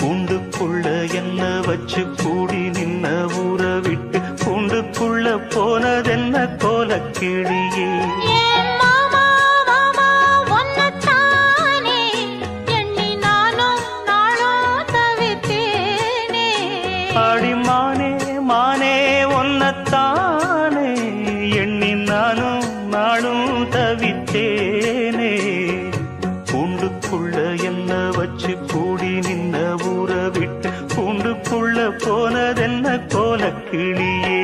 கூண்டுக்குள்ள என்ன வச்சு கூடி நின்ன ஊற விட்டு கூண்டுக்குள்ள போனதென்ன கோலக்கிளியே ஏன் மாமா மாமா ஒன்னத்தானே எண்ணி நானும் நாளும் தவித்தேனே ஆடிமானே மானே ஒன்னத்தானே எண்ணி நானும் நாடும் தவித்தேனே கூண்டுக்குள்ள என்ன வச்சு கூடி நின்ன ஊற விட்டு கூண்டுக்குள்ள போனதென்ன கோலக்கிளியே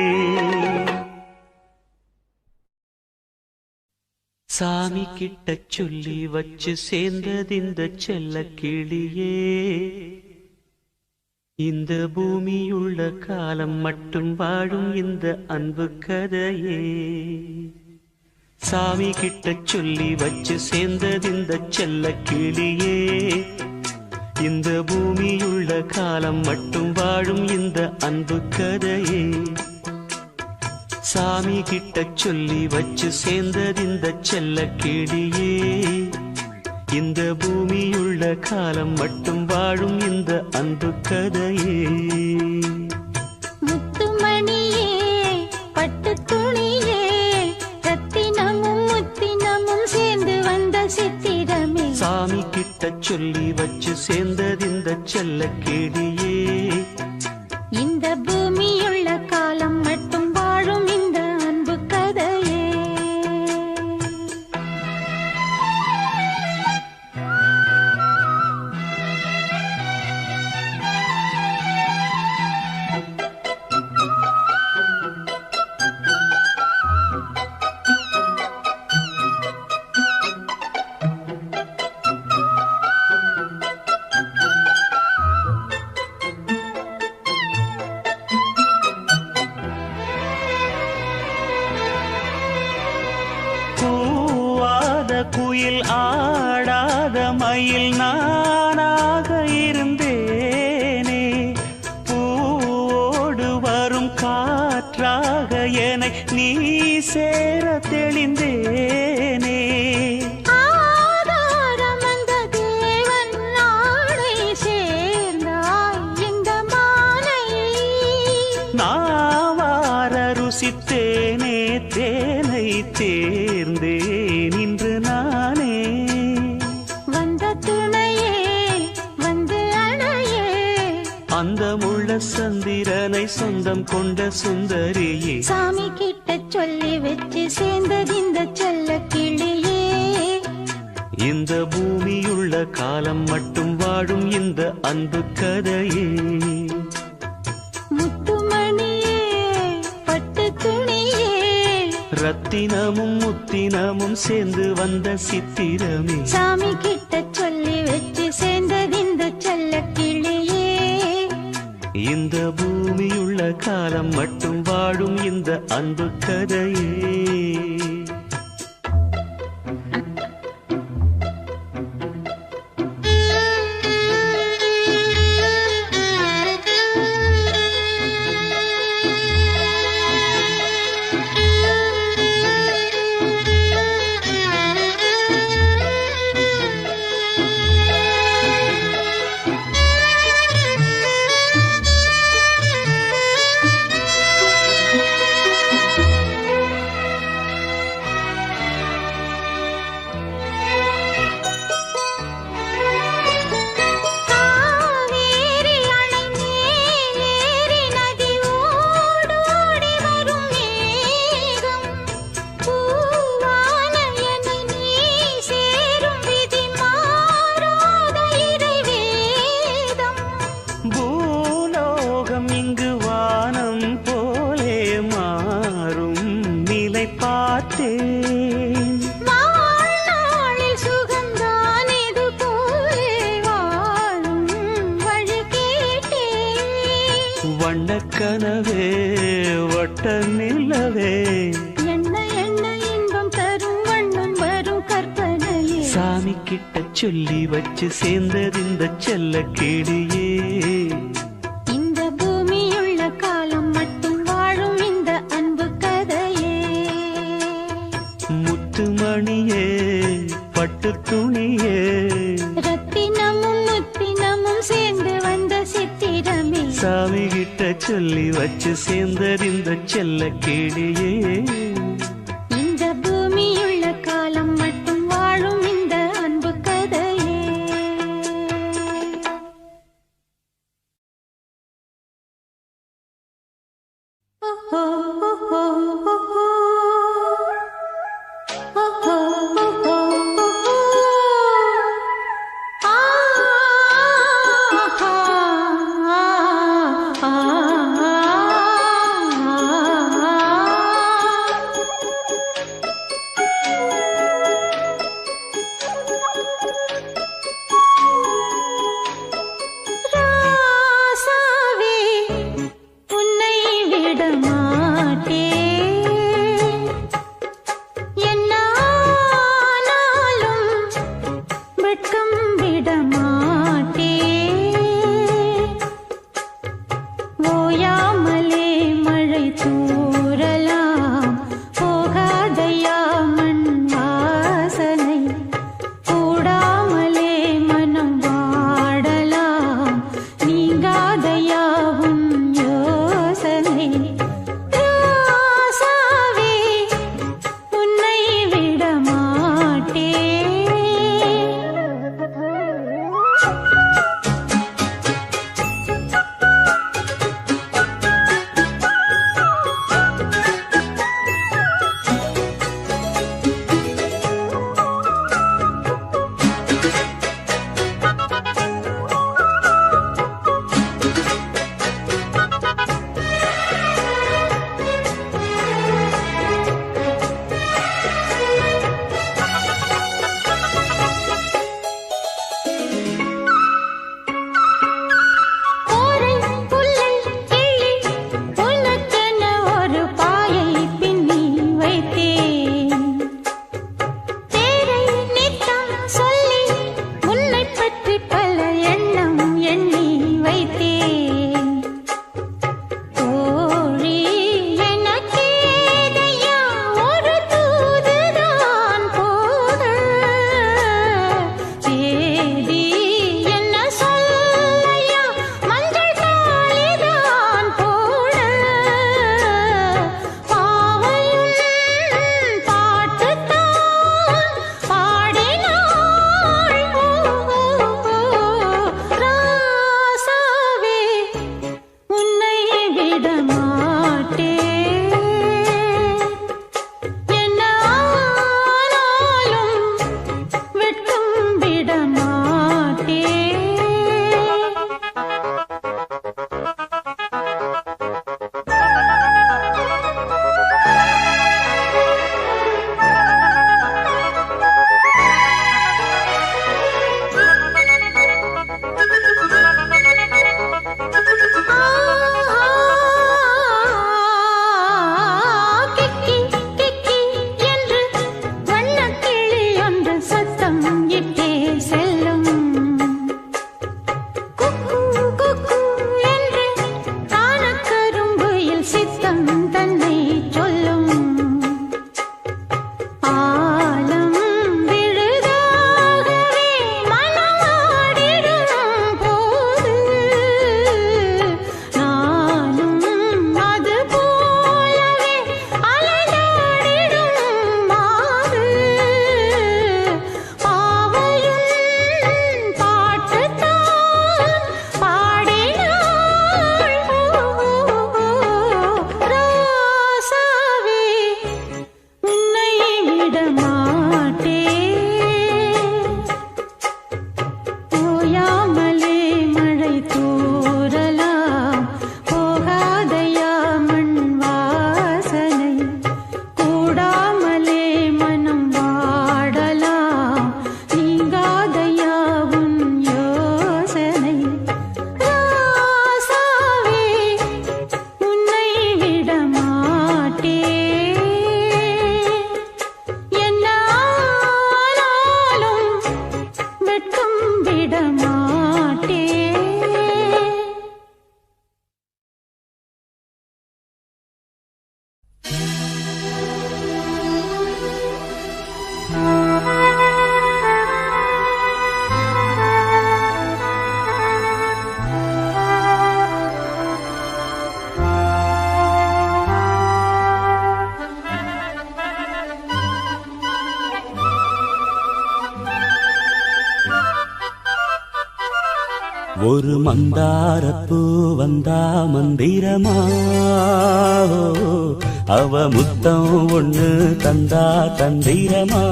சாமி கிட்ட சொல்லி வச்சு சேர்ந்ததிந்த செல்ல கிளியே இந்த பூமியுள்ள காலம் மட்டும் வாழும் இந்த அன்பு கதையே சாமி கிட்ட சொல்லி வச்சு சேர்ந்ததிந்த செல்ல கிளியே இந்த பூமியுள்ள காலம் மட்டும் வாழும் இந்த அன்பு கதையே சாமி கிட்ட சொல்லி வச்சு சேர்ந்ததிந்த செல்ல கிளியே இந்த பூமியுள்ள காலம் மட்டும் வாழும் இந்த அன்பு கதையே முத்துமணியே பட்டு துணியே ரத்தினமும் முத்தினமும் சேர்ந்து வந்த சித்திரமே சாமி கிட்ட சொல்லி வச்சு சேர்ந்ததிந்த செல்ல கிளியே இந்த பூமியுள்ள காலம் மட்டும் வாழும் இந்த அன்பு கதையே கூவாத குயில் ஆடாத மயில் நானாக இருந்தேனே பூவோடு வரும் காற்றாக என்னை நீ சேர தெளிந்தேனே ஆதாரம் அந்த தேவன் நாளை சேர்ந்தாய் இந்த மாலை நாவார ருசித்தேனே தேனை தேர்ந்தேன் இன்று நானே வந்த துணையே வந்து அணையே அந்த முள்ள சந்திரனை சொந்தம் கொண்ட சுந்தரியே சாமி கிட்ட சொல்லி வச்சு சேர்ந்ததிந்த செல்ல கிளியே இந்த பூமியுள்ள காலம் மட்டும் வாழும் இந்த அன்பு கதையே முத்துமணியே பட்டு துணியே ரத்தினமும் முத்தினமும் சேர்ந்து வந்த சித்திரமே சாமி கிட்ட சொல்லி வச்சு சேர்ந்ததிந்த செல்ல கிளியே இந்த பூமியுள்ள காலம் மட்டும் வாழும் இந்த அன்பு கதையே கனவே வட்ட நிலவே என்ன என்ன இன்பம் தரும் வண்ணம் வரும் கற்பனையே சாமி கிட்ட சொல்லி வச்சு சேர்ந்தது இந்த செல்ல கேடியே இந்த பூமியுள்ள காலம் மட்டும் வாழும் இந்த அன்பு கதையே முத்துமணியே பட்டு துணியே ரத்தினமும் முத்தினமும் சேர்ந்து வந்த சித்திரமே சாமி கிட்ட சொல்லி வச்சு சேர்ந்தது இந்த செல்ல கேடியே இந்த பூமியுள்ள காலம் மட்டும் வாழும் இந்த அன்பு கதையே ஓஹோ ஓஹோ ஓஹோ ஓஹோ ஓஹோ ஒரு மந்தாரப்பூ வந்தா மந்திரமா அவ முத்தம் ஒண்ணு தந்தா தந்திரமா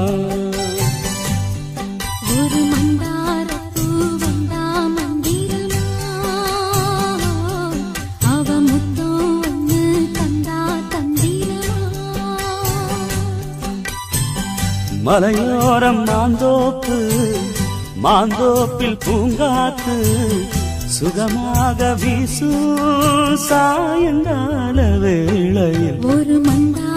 ஒரு மந்தாரப்பூ வந்தா மந்திரமா அவ முத்தம் ஒண்ணு தந்தா தந்திரமா மலையோரம் மாந்தோப்பு மாந்தோப்பில் பூங்காத்து சுகமாக வீசும் சாயங்கால வேளையில் ஒரு மந்தா